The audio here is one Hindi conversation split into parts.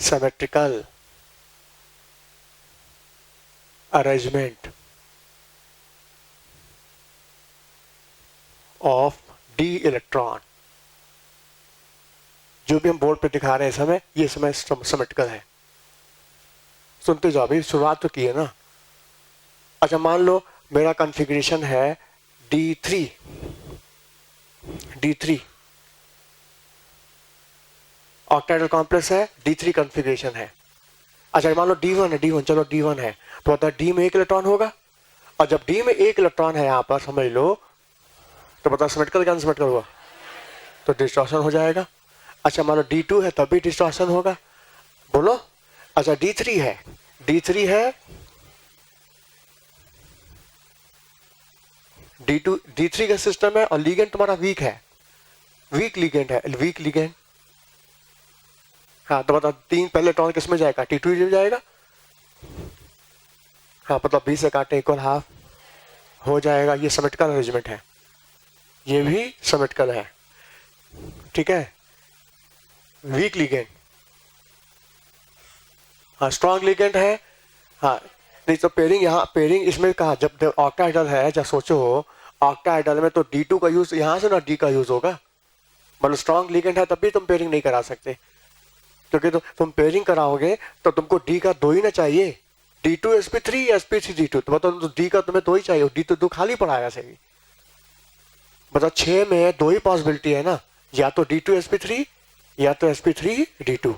symmetrical arrangement of d electron. जो भी हम बोर्ड पे दिखा रहे हैं समय, ये समय सिमेट्रिकल है। सुनते जाओ, अभी शुरुआत तो की है ना। अच्छा, मान लो मेरा कॉन्फ़िगरेशन है D3 ऑक्टाहेड्रल कॉम्प्लेक्स है, D3 कॉन्फ़िगरेशन है। अच्छा, मान लो D1 है, चलो D1 है, तो बता D में 1 इलेक्ट्रॉन होगा। और जब D में 1 इलेक्ट्रॉन है यहाँ पर समझ लो, तो बता सिमेट्रिकल क्या अनसिमेट्रिकल हुआ? तो डिस्टॉर्शन हो जाएगा। अच्छा, मान लो D2 है, तब भी डिस्टॉर्शन होगा। बोलो। अच्छा, D3 है, D3 का सिस्टम है और लीगेंड तुम्हारा वीक है, वीक लीगेंड। हाँ, तो बता 3 पहले इलेक्ट्रॉन किस में जाएगा? T2 में जाएगा। हाँ, मतलब 20 से काटे इक्वल हाफ हो जाएगा। ये सिमेट्रिकल अरेंजमेंट है, ये भी सिमेट्रिकल है। ठीक है, वीक लीगेंड, हाँ स्ट्रॉन्ग लीगेंड है। हाँ, नहीं तो पेयरिंग यहाँ, पेयरिंग इसमें कहा जब ऑक्टाहेड्रल है, जब सोचो ऑक्टाहेड्रल में तो D2 का यूज यहाँ से ना D का यूज होगा। मतलब स्ट्रॉन्ग लीगेंड है तब भी तुम पेयरिंग नहीं करा सकते, क्योंकि तो तुम पेयरिंग कराओगे तो तुमको D का 2 ही ना चाहिए। D2 sp3 sp3 D2, तो मतलब तो D का तुम्हें 2 ही चाहिए। D तो 2 खाली पड़ा है सही। मतलब 6 में 2 ही पॉसिबिलिटी है ना, या तो D2 sp3 या तो sp3 D2।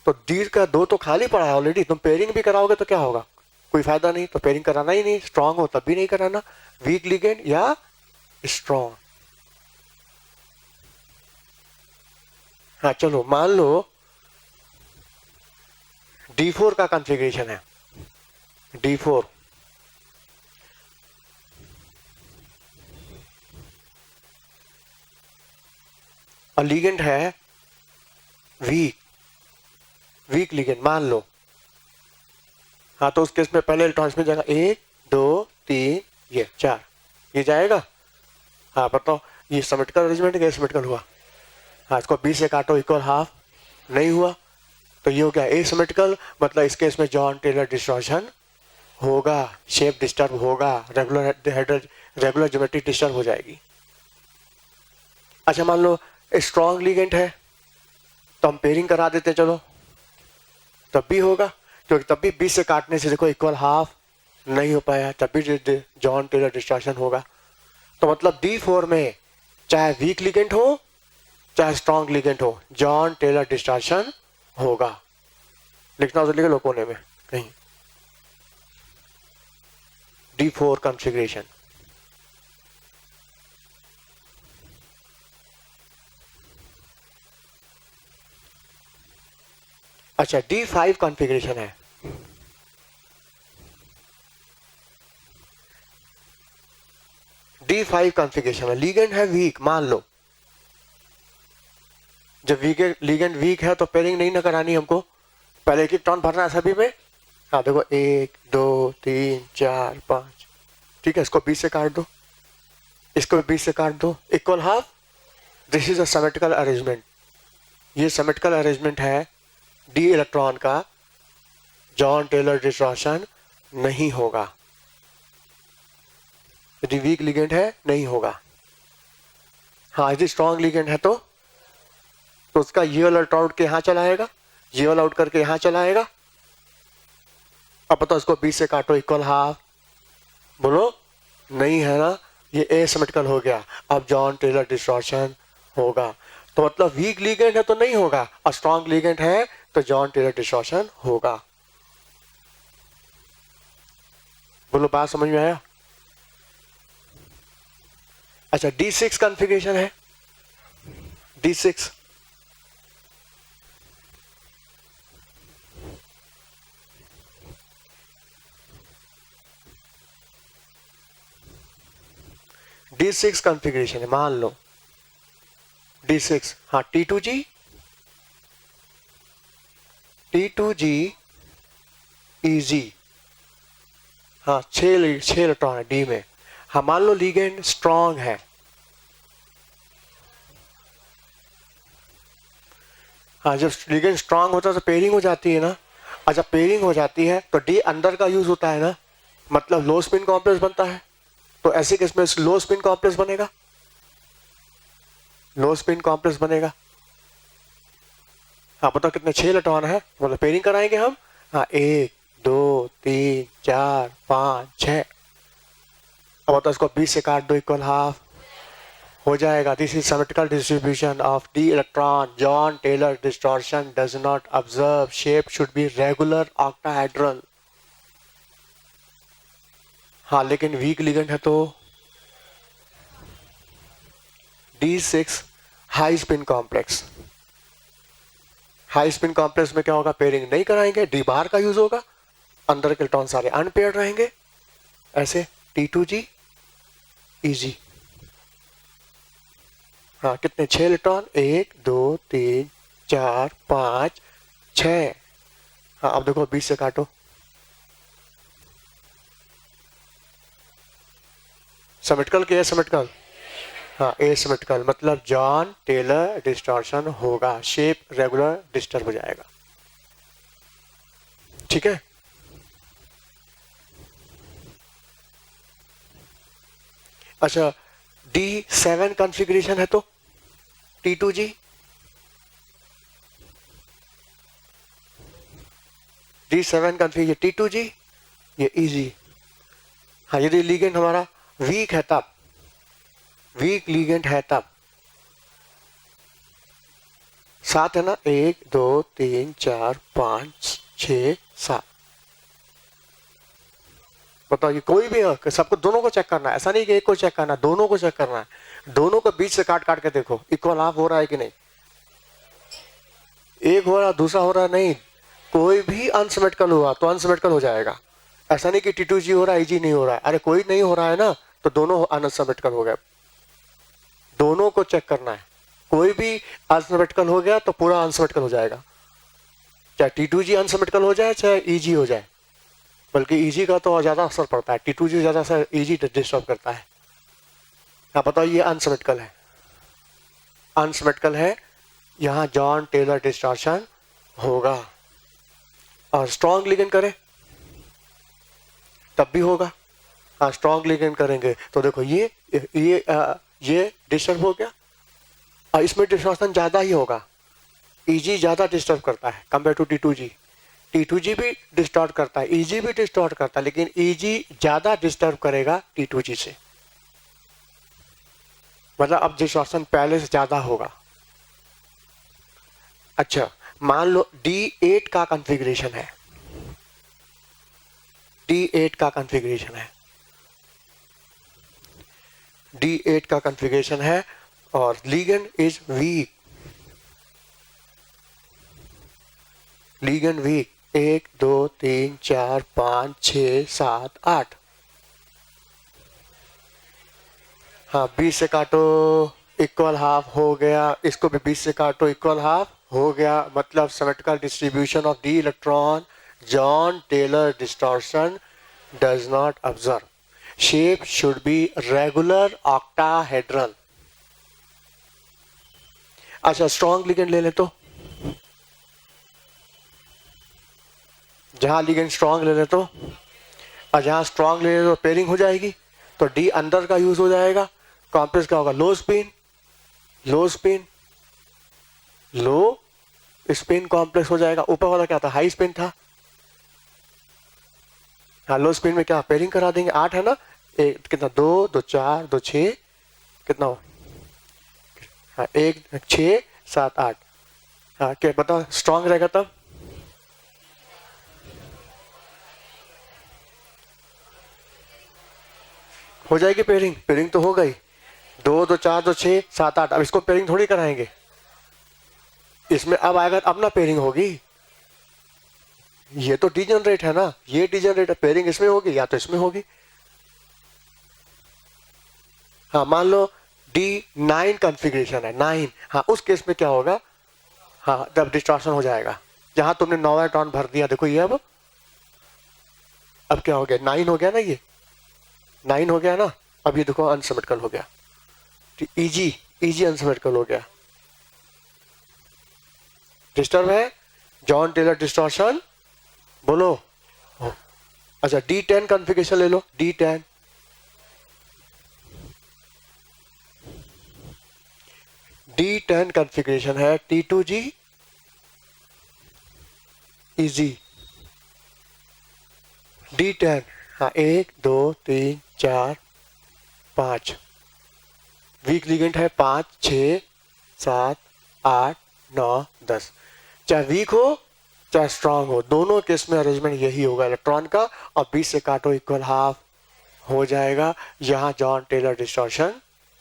तो D का 2 तो खाली पड़ा है ऑलरेडी। तुम पेयरिंग भी कराओगे तो क्या होगा? कोई फायदा नहीं। तो पेयरिंग कराना ही नहीं, स्ट्रांग हो तब भी नहीं कराना, वीक लिगेंड या स्ट्रांग। हाँ चलो, मान लो D4 का कॉन्फ़िगरेशन है, D4 और लिगेंड है वीक लिगेंड मान लो। हाँ, तो उस केस में पहले इलेक्ट्रॉन में जाएगा 1 2 3 ये 4, ये जाएगा। हाँ बताओ, ये सिमेट्रिकल अरेंजमेंट है, सिमेट्रिकल हुआ? हाँ, इसको 20 से काटो इक्वल हाफ, नहीं हुआ। तो ये हो गया एसिमेट्रिकल। मतलब इस केस में जॉन टेलर डिस्टॉर्शन होगा, शेप डिस्टर्ब होगा, रेगुलर ज्योमेट्री डिस्टर्ब हो जाएगी। अच्छा, मान लो स्ट्रॉन्ग लिगेंड है तो हम पेयरिंग करा देते हैं, चलो तब भी होगा, क्योंकि तब भी 20 से काटने से देखो इक्वल हाफ नहीं हो पाया, तब भी जॉन टेलर डिस्टॉर्शन होगा। तो मतलब D4 में चाहे वीक लिगेंड हो चाहे स्ट्रॉन्ग लिगेंड हो, जॉन टेलर डिस्टॉर्शन होगा। लिखना हो तो लिख लो कोने में कहीं, D4 कॉन्फ़िगरेशन। अच्छा, D5 कॉन्फ़िगरेशन है। D5 कॉन्फ़िगरेशन है, लिगेंड है वीक मान लो। जब लिगेंड वीक है तो पेयरिंग नहीं ना करानी हमको, पहले एक एक टर्न भरना है सभी में। हाँ देखो 1 2 3 4 5, ठीक है, इसको 20 से काट दो, इसको 20 से काट दो, equal half. This is a symmetrical arrangement. ये सिमेट्रिकल अरेंजमेंट है, डी इलेक्ट्रॉन का जॉन टेलर डिस्टॉर्शन नहीं होगा। यदि वीक लिगेंड है नहीं होगा। हाँ, यदि स्ट्रॉन्ग लिगेंड है तो उसका ये वाला इलेक्ट्रॉन के यहाँ चला आएगा, ये वाला आउट करके यहाँ चला आएगा। अब बताओ, इसको 20 से काटो इक्वल हाफ, बोलो नहीं है ना, ये एसिमेट्रिकल हो गया। अब जॉन टेलर डिस्टॉर्शन होगा। तो मतलब वीक लिगेंड है तो नहीं होगा, और स्ट्रॉन्ग लिगेंड है तो जॉन टेलर डिस्टॉर्शन होगा। बोलो, बात समझ में आया? अच्छा, D6 कॉन्फ़िगरेशन है, D6 D6 कॉन्फ़िगरेशन है, मान लो D6। हाँ, T2G EG। हाँ, 6 इलेक्ट्रॉन है डी में। हाँ, मान लो लिगेंड स्ट्रॉन्ग है। हाँ, जब लिगेंड स्ट्रांग होता है तो पेयरिंग हो जाती है ना, और जब पेयरिंग हो जाती है तो डी अंदर का यूज होता है ना, मतलब लो स्पिन कॉम्प्लेक्स बनता है। तो ऐसे केस में लो स्पिन कॉम्प्लेक्स बनेगा, लो स्पिन कॉम्प्लेक्स बनेगा। हाँ बताओ कितने, 6 इलेक्ट्रॉन है, मतलब पेयरिंग कराएंगे हम। हाँ 1 2 3 4 5 6। अब बताओ इसको 20 से काट दो, इक्वल हाफ हो जाएगा। This is symmetrical distribution of d electron. Jahn Teller distortion does not observe, shape should be regular octahedral. हाँ लेकिन वीक लिगेंड है तो D6 high spin complex. High spin complex में क्या होगा, पेयरिंग नहीं कराएंगे, डी बार का यूज होगा, अंदर के इलेक्ट्रॉन सारे अनपेयर्ड रहेंगे। ऐसे T2G EG। हाँ कितने, 6 इलेक्ट्रॉन, 1 2 3 4 5 6। हाँ अब देखो 20 से काटो, सिमेट्रिकल के एसिमेट्रिकल। हाँ एसिमेट्रिकल, मतलब जॉन टेलर डिस्टॉर्शन होगा, शेप रेगुलर डिस्टर्ब हो जाएगा। ठीक है। अच्छा D7 कॉन्फ़िगरेशन है तो T2G, D7 कॉन्फ़िगरेशन T2G, ये इजी। हाँ यदि लिगेंड हमारा वीक है तब, वीक लिगेंड है तब। 7 है ना, 1 2 3 4 5 6 7। बताओ ये कोई भी है, सबको दोनों को चेक करना है, ऐसा नहीं कि एक को चेक करना है, दोनों को चेक करना है। दोनों को बीच से काट काट के देखो इक्वल हाफ हो रहा है कि नहीं, एक हो रहा दूसरा हो रहा नहीं। कोई भी अनसिमेट्रिकल हुआ तो अनसिमेट्रिकल हो जाएगा। ऐसा नहीं कि T2G हो रहा है EG नहीं हो रहा है, अरे कोई नहीं हो रहा है ना तो दोनों अनसिमेट्रिकल हो गए। दोनों को चेक करना है, कोई भी अनसिमेट्रिकल हो गया तो पूरा अनसिमेट्रिकल हो जाएगा, चाहे T2G अनसिमेट्रिकल हो जाए चाहे EG हो जाए। बल्कि EG का तो ज्यादा असर पड़ता है, T2G ज्यादा असर EG डिस्टर्ब करता है। आप बताओ ये अनसिमेट्रिकल है, अनसिमेट्रिकल है, यहां जॉन टेलर डिस्टॉर्शन होगा। और स्ट्रॉन्ग लिगेंड करें तब भी होगा। हाँ स्ट्रॉन्ग लिगेंड करेंगे तो देखो ये डिस्टर्ब हो गया, और इसमें डिस्टॉर्शन ज्यादा ही होगा। EG ज्यादा डिस्टर्ब करता है कंपेयर टू T2G। T2G भी डिस्टॉर्ट करता है, EG भी डिस्टॉर्ट करता है, लेकिन EG ज्यादा डिस्टर्ब करेगा T2G से, मतलब अब डिस्टॉर्शन पहले से ज्यादा होगा। अच्छा मान लो D8 का कॉन्फ़िगरेशन है, D8 का कॉन्फ़िगरेशन है, D8 का कॉन्फ़िगरेशन है और ligand is weak, ligand weak. 1 2 3 4 5 6 7 8। हाँ 20 से काटो इक्वल हाफ हो गया, इसको भी 20 से काटो इक्वल हाफ हो गया, मतलब symmetrical distribution of d electron. Jahn Teller distortion does not observe, shape should be regular octahedral. अच्छा स्ट्रॉन्ग लिगेंड ले ले तो, जहां लिगेंड स्ट्रॉन्ग ले ले तो, और जहां स्ट्रॉन्ग ले ले तो पेयरिंग हो जाएगी, तो डी अंदर का यूज हो जाएगा। कॉम्प्लेक्स क्या होगा, लो स्पिन, लो स्पिन, लो स्पिन कॉम्प्लेक्स हो जाएगा। ऊपर वाला क्या था, हाई स्पिन था। हाँ लो स्पिन में क्या पेयरिंग करा देंगे, 8 है ना, एक कितना 2 2 4 2 6 कितना हो, हाँ 1 6 7 8। हाँ क्या बताओ स्ट्रॉन्ग रहेगा तब, हो जाएगी पेयरिंग, पेयरिंग तो हो गई। 2 2 4 2 6 7 8। अब इसको पेयरिंग थोड़ी कराएंगे, इसमें अब आएगा अब ना पेयरिंग होगी, ये तो डीजनरेट है ना, ये डीजनरेट है, पेयरिंग इसमें होगी या तो इसमें होगी। हाँ मान लो D9 कॉन्फ़िगरेशन है, 9। हाँ उस केस में क्या होगा, हाँ जब डिस्टॉर्शन हो जाएगा, जहां तुमने 9 इलेक्ट्रॉन भर दिया, देखो ये अब क्या हो गया, 9 हो गया ना, ये 9 हो गया ना। अब ये देखो अनसिमेट्रिकल हो गया, EG अनसिमेट्रिकल हो गया। डिस्टर्ब है, जॉन टेलर डिस्टॉर्शन बोलो। अच्छा D10 कॉन्फ़िगरेशन ले लो, D10 कॉन्फ़िगरेशन है T2G इजी D10। हाँ 1 2 3 4 5 वीक लिगेंड है 5 6 7 8 9 10। चाहे वीक हो चाहे स्ट्रांग हो, दोनों केस में अरेंजमेंट यही होगा इलेक्ट्रॉन का, और 20 से काटो इक्वल हाफ हो जाएगा। यहाँ जॉन टेलर डिस्टॉर्शन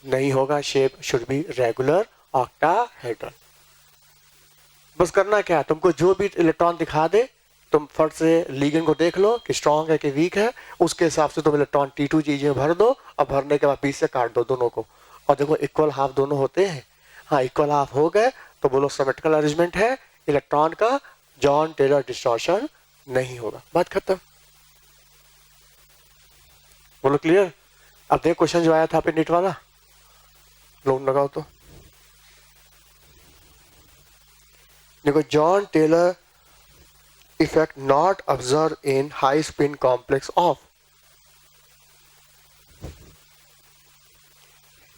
नहीं होगा, shape should be regular octahedral. बस करना क्या है, तुमको जो भी इलेक्ट्रॉन दिखा दे तुम फट से लिगेंड को देख लो कि स्ट्रांग है कि वीक है, उसके हिसाब से तुम इलेक्ट्रॉन T2G में भर दो, और भरने के बाद 20 से काट दो दोनों को, और देखो इक्वल हाफ दोनों होते हैं। हाँ इक्वल हाफ हो गए तो बोलो सिमेट्रिकल अरेंजमेंट है, इलेक्ट्रॉन का जॉन टेलर डिस्टॉर्शन नहीं होगा, बात खत्म। बोलो क्लियर। अब देख क्वेश्चन जो आया था पे नीट वाला, लोन लगाओ तो देखो, Jahn Teller effect not observed in high spin complex of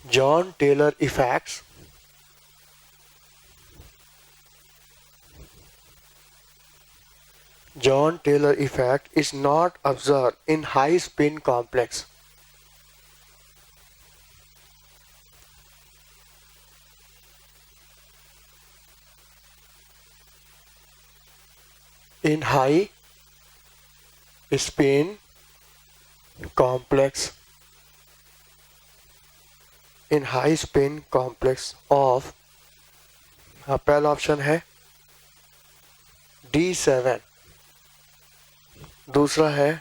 John Taylor effects John Taylor effect is not observed in high spin complex in high spin complex in high spin complex of पहला ऑप्शन है D7, दूसरा है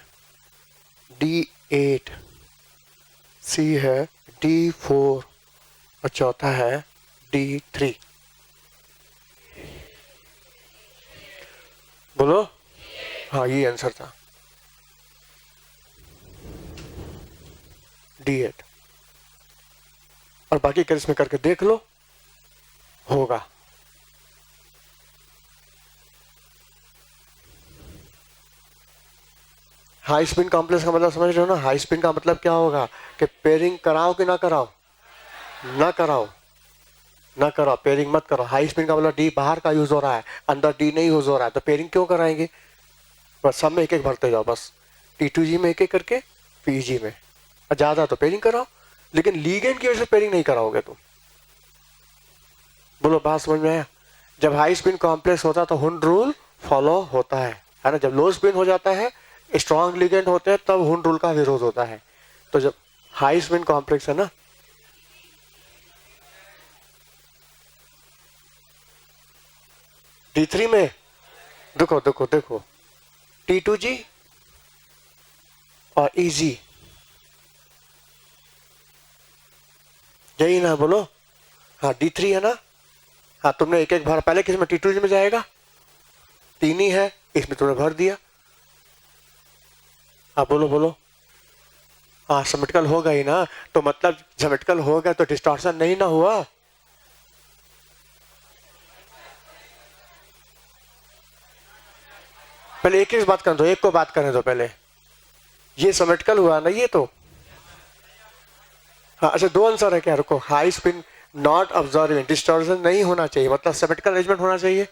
D8, C है D4 और चौथा है D3। बोलो। हाँ ये आंसर था D8, और बाकी केस में करके देख लो होगा। हाई स्पिन कॉम्प्लेक्स का मतलब समझ रहे हो ना, हाई स्पिन का मतलब क्या होगा कि पेयरिंग कराओ कि ना कराओ, ना कराओ ना कराओ, पेयरिंग मत करो। हाई स्पिन का मतलब डी बाहर का यूज हो रहा है, अंदर डी नहीं यूज हो रहा है, तो पेयरिंग क्यों कराएंगे। बस सब में एक एक भरते जाओ, बस T2G में एक एक करके, PG में, और ज्यादा तो पेयरिंग कराओ, लेकिन लीगेंड की वजह से पेयरिंग नहीं कराओगे तुम। बोलो बात समझ में आया। जब हाई स्पिन कॉम्प्लेक्स होता है तो हुंड रूल फॉलो होता है ना। जब लो स्पिन हो जाता है, स्ट्रॉन्ग लिगेंड होते हैं, तब हुंड रूल का विरोध होता है। तो जब हाई स्पिन कॉम्प्लेक्स है ना, D3 में देखो देखो देखो T2G और EG, यही ना बोलो। हाँ D3 है ना। हाँ तुमने एक एक भर, पहले किस में T2G में जाएगा, 3 ही है, इसमें तुमने भर दिया। हाँ बोलो बोलो। हाँ सिमेट्रिकल होगा ही ना, तो मतलब सिमेट्रिकल हो गया तो डिस्टॉर्शन नहीं ना हुआ। पहले एक बात करने दो, एक को बात करने दो पहले। ये सिमेट्रिकल हुआ ना ये तो। हाँ अच्छा दो आंसर है क्या, रुको। High spin not observing, distortion नहीं होना चाहिए, मतलब सिमेट्रिकल अरेंजमेंट होना चाहिए।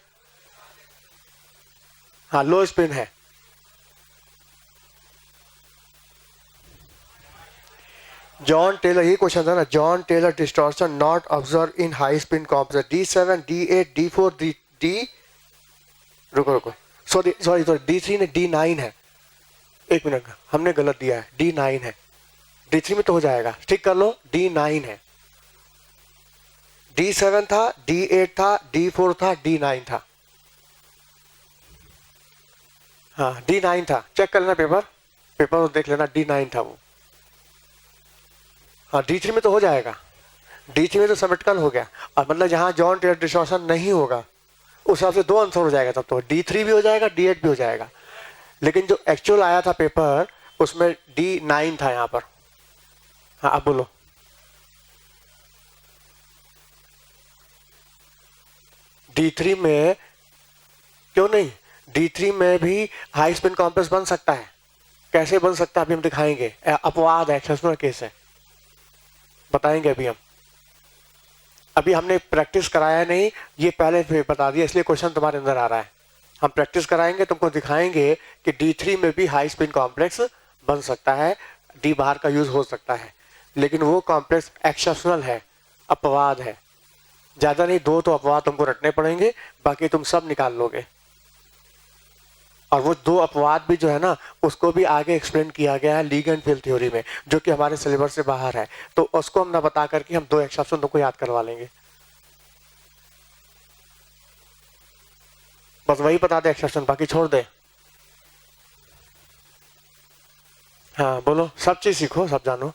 हाँ लो स्पिन है। जॉन टेलर, ये क्वेश्चन था ना, Jahn Teller distortion not observe in high spin complex D7 D8 D4 D रुको रुको, सॉरी सॉरी सॉरी, D3 ने D9 है, एक मिनट हमने गलत दिया है, D9 है। D3 में तो हो जाएगा, ठीक कर लो, D9 है। D7 था, D8 था, D4 था, D9 था। हाँ D9 था, चेक कर लेना पेपर, पेपर देख लेना, D9 था वो। हाँ D3 में तो हो जाएगा, D3 में तो सिमेट्रिकल हो गया, और मतलब जहां जॉन टेलर डिस्टॉर्शन नहीं होगा उस हिसाब से दो आंसर हो जाएगा, तब तो D3 भी हो जाएगा, D8 भी हो जाएगा। लेकिन जो एक्चुअल आया था पेपर उसमें D9 था यहाँ पर। हाँ अब बोलो। D3 में क्यों नहीं, D3 में भी हाई स्पिन कॉम्प्लेक्स बन सकता है। कैसे बन सकता है अभी हम दिखाएंगे, अपवाद है, एक्सेप्शनल केस है, बताएंगे अभी हम। अभी हमने प्रैक्टिस कराया नहीं, ये पहले बता दिया, इसलिए क्वेश्चन तुम्हारे अंदर आ रहा है। हम प्रैक्टिस कराएंगे, तुमको दिखाएंगे कि D3 में भी हाई स्पिन कॉम्प्लेक्स बन सकता है, डी बाहर का यूज हो सकता है, लेकिन वो कॉम्प्लेक्स एक्सेप्शनल है, अपवाद है। ज्यादा नहीं, 2 तो अपवाद तुमको रटने पड़ेंगे, बाकी तुम सब निकाल लोगे। और वो 2 अपवाद भी जो है ना, उसको भी आगे एक्सप्लेन किया गया है लीग एंड फील्ड थ्योरी में, जो कि हमारे सिलेबस से बाहर है। तो उसको हम ना बता करके हम 2 एक्सेप्शन तुमको याद करवा लेंगे। बस वही बता दे एक्सेप्शन, बाकी छोड़ दे। हाँ बोलो, सब चीज सीखो, सब जानो।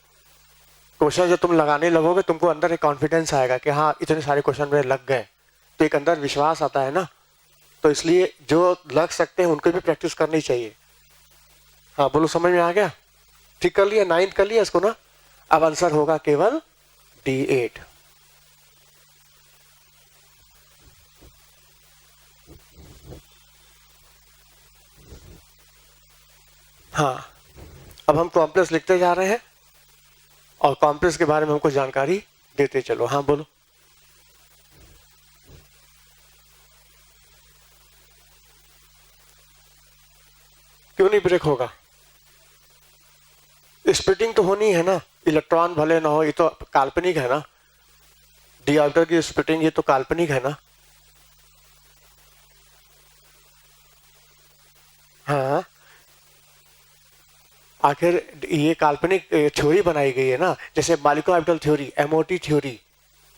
क्वेश्चन जो तुम लगाने लगोगे, तुमको अंदर एक कॉन्फिडेंस आएगा कि हाँ इतने सारे क्वेश्चन मेरे लग गए, तो एक अंदर विश्वास आता है ना। तो इसलिए जो लग सकते हैं उनको भी प्रैक्टिस करनी चाहिए। हाँ बोलो, समझ में आ गया? ठीक कर लिया, 9th कर लिया इसको ना। अब आंसर होगा केवल D8। हाँ, अब हम कॉम्प्लेक्स लिखते जा रहे हैं और कॉम्प्लेक्स के बारे में हमको जानकारी देते चलो। हाँ बोलो। क्यों नहीं ब्रेक होगा? स्प्लिटिंग तो होनी है ना, इलेक्ट्रॉन भले ना हो, ये तो काल्पनिक है ना। डी ऑर्बिटल की स्प्लिटिंग ये तो काल्पनिक है ना। हाँ, आखिर ये काल्पनिक थ्योरी बनाई गई है ना, जैसे मालिको ऑर्बिटल थ्योरी, MOT थ्योरी,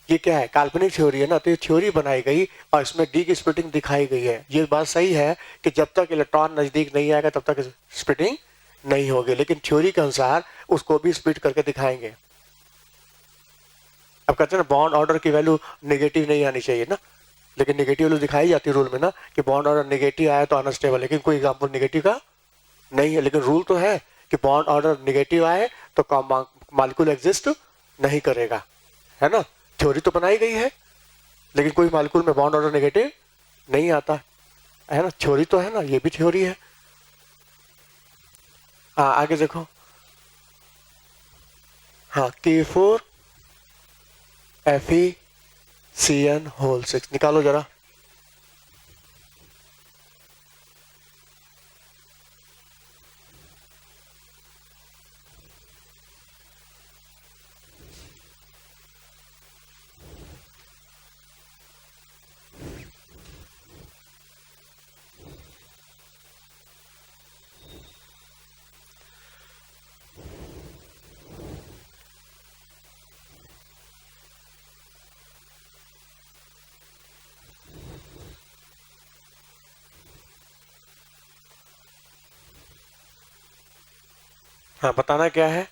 ये क्या है? काल्पनिक थ्योरी है ना। तो ये थ्योरी बनाई गई और इसमें डी की स्प्लिटिंग दिखाई गई है। ये बात सही है कि जब तक इलेक्ट्रॉन नजदीक नहीं आएगा तब तक स्प्लिटिंग नहीं होगी, लेकिन थ्योरी के अनुसार उसको भी स्प्लिट करके दिखाएंगे। अब कहते हैं ना बॉन्ड ऑर्डर की वैल्यू नेगेटिव नहीं आनी चाहिए ना, लेकिन नेगेटिव वैल्यू दिखाई जाती है रूल में ना, कि बॉन्ड ऑर्डर नेगेटिव आया तो अनस्टेबल, लेकिन कोई एग्जाम्पल नेगेटिव का नहीं है। लेकिन रूल तो है कि बॉन्ड ऑर्डर नेगेटिव आए तो मॉलिक्यूल एग्जिस्ट नहीं करेगा, है ना। थ्योरी तो बनाई गई है, लेकिन कोई मॉलिक्यूल में बॉन्ड ऑर्डर नेगेटिव नहीं आता है ना। थ्योरी तो है ना, ये भी थ्योरी है। हाँ आगे देखो। हाँ, K4 FeCN होल 6 निकालो जरा। हाँ बताना क्या है?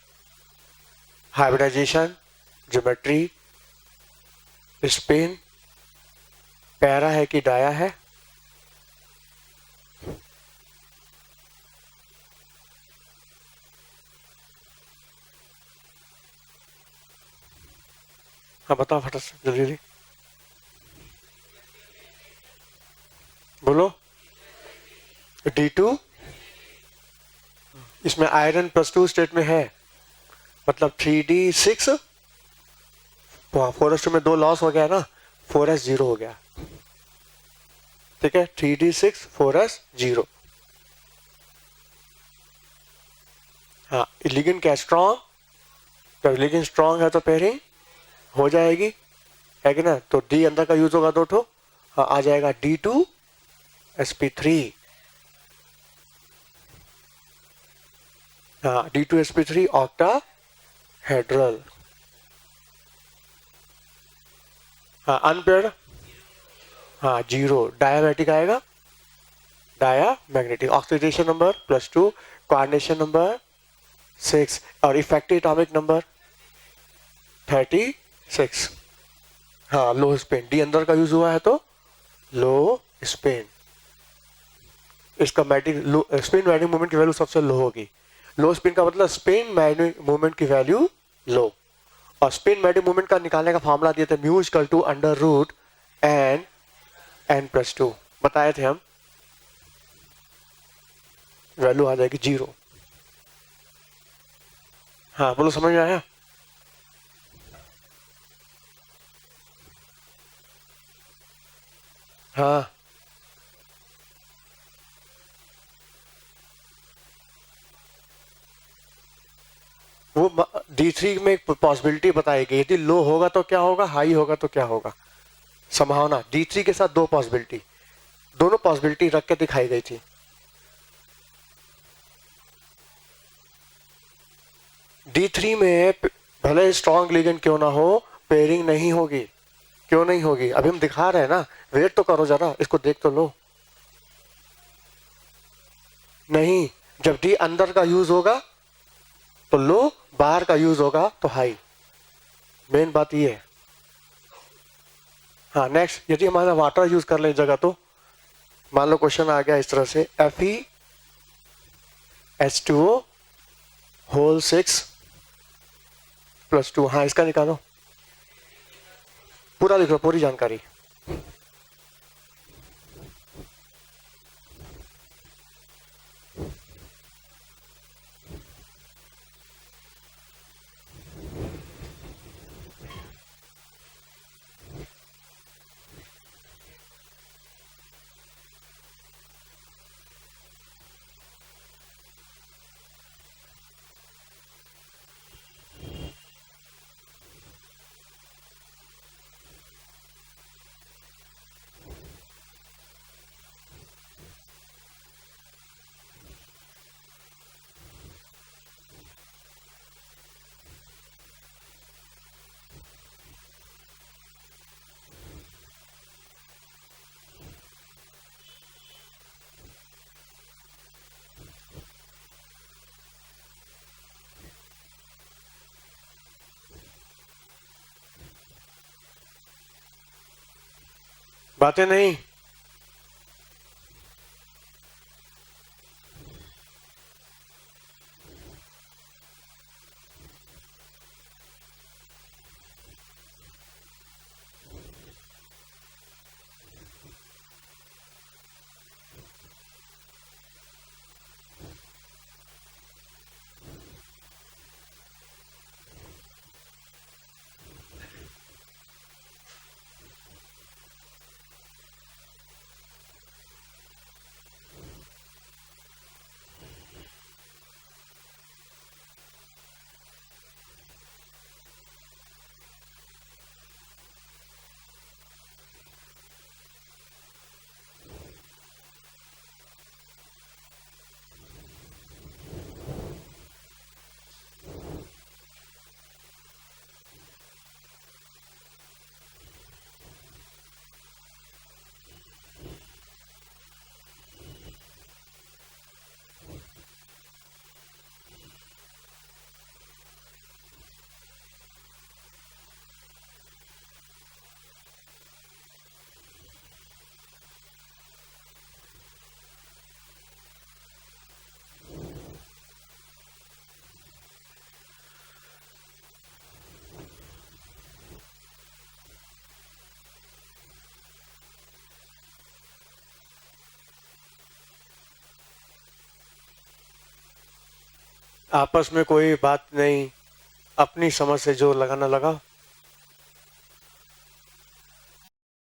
हाइब्रिडाइजेशन, ज्योमेट्री, स्पिन, पैरा है कि डाया है? हाँ बताओ फटाफट से, जल्दी जल्दी बोलो। D2, इसमें आयरन +2 स्टेट में है, मतलब 3D6, 4s2 में 2 लॉस हो गया ना, 4s 0 हो गया। ठीक है, 3D6 4s 0। हाँ, लिगेंड क्या स्ट्रॉन्ग, जब लिगेंड स्ट्रॉन्ग है तो पेयरिंग हो जाएगी, है कि ना। तो डी अंदर का यूज होगा 2 ठो। हाँ आ जाएगा D2 sp3। हाँ D2 sp3 ऑक्टाहेड्रल। हाँ अनपेयर्ड, हाँ 0 डायमैग्नेटिक आएगा, diamagnetic. Oxidation number +2, coordination number 6 और इफेक्टिव एटॉमिक नंबर 36। हाँ लो स्पिन, डी अंदर का यूज हुआ है तो लो स्पिन। इसका मैग्नेटिक स्पिन मैग्नेटिक मोमेंट की वैल्यू सबसे लो होगी। लो स्पिन का मतलब स्पिन मैग्नेटिक मोमेंट की वैल्यू लो। और स्पिन मैग्नेटिक मोमेंट का निकालने का फॉर्मूला दिया था μ = √n n + 2 बताए थे हम। वैल्यू आ जाएगी 0। हाँ बोलो, समझ में आया? हाँ वो D3 में एक पॉसिबिलिटी बताएगी, यदि लो होगा तो क्या होगा, हाई होगा तो क्या होगा, संभावना। D3 के साथ दो पॉसिबिलिटी, दोनों पॉसिबिलिटी रख के दिखाई गई थी। D3 में भले स्ट्रॉन्ग लिगेंड क्यों ना हो, पेयरिंग नहीं होगी। क्यों नहीं होगी? अभी हम दिखा रहे हैं ना, वेट तो करो जरा, इसको देख तो लो। नहीं, जब डी अंदर का यूज होगा तो लो, बाहर का यूज होगा तो हाई। मेन बात ये है। हाँ नेक्स्ट, यदि हमारा वाटर यूज कर ले जगह, तो मान लो क्वेश्चन आ गया इस तरह से, FeH2O होल 6+2। हाँ इसका निकालो, पूरा लिख लो, पूरी जानकारी। बातें नहीं। आपस में कोई बात नहीं, अपनी समझ से जो लगाना लगा।